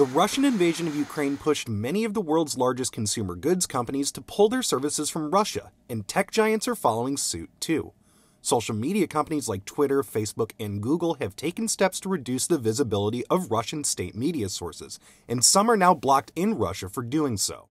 The Russian invasion of Ukraine pushed many of the world's largest consumer goods companies to pull their services from Russia, and tech giants are following suit too. Social media companies like Twitter, Facebook, and Google have taken steps to reduce the visibility of Russian state media sources, and some are now blocked in Russia for doing so.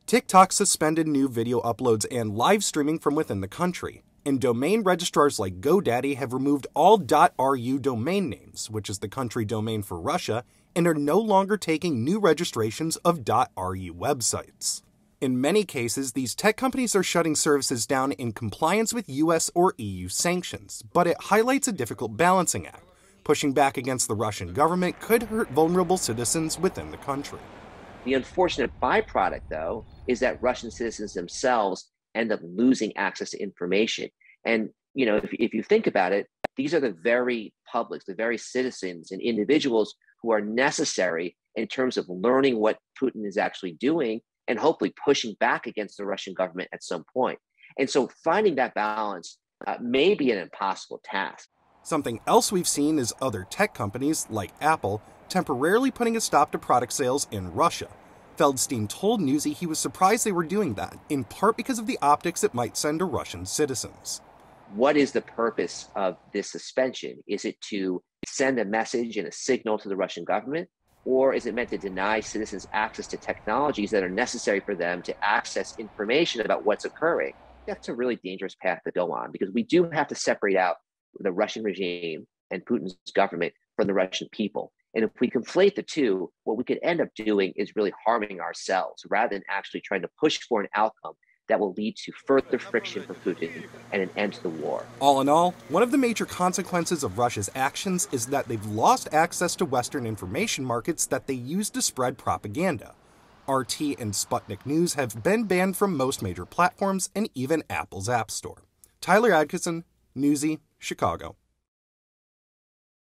TikTok suspended new video uploads and live streaming from within the country, and domain registrars like GoDaddy have removed all .ru domain names, which is the country domain for Russia, and are no longer taking new registrations of .ru websites. In many cases, these tech companies are shutting services down in compliance with US or EU sanctions, but it highlights a difficult balancing act. Pushing back against the Russian government could hurt vulnerable citizens within the country. The unfortunate byproduct, though, is that Russian citizens themselves end up losing access to information. And, if you think about it, these are the very publics, the very citizens and individuals who are necessary in terms of learning what Putin is actually doing and hopefully pushing back against the Russian government at some point. And so finding that balance may be an impossible task. Something else we've seen is other tech companies, like Apple, temporarily putting a stop to product sales in Russia. Feldstein told Newsy he was surprised they were doing that, in part because of the optics it might send to Russian citizens. What is the purpose of this suspension? Is it to send a message and a signal to the Russian government? Or is it meant to deny citizens access to technologies that are necessary for them to access information about what's occurring? That's a really dangerous path to go on, because we do have to separate out the Russian regime and Putin's government from the Russian people. And if we conflate the two, what we could end up doing is really harming ourselves rather than actually trying to push for an outcome that will lead to further friction for Putin and an end to the war. All in all, one of the major consequences of Russia's actions is that they've lost access to Western information markets that they use to spread propaganda. RT and Sputnik News have been banned from most major platforms and even Apple's App Store. Tyler Adkisson, Newsy, Chicago.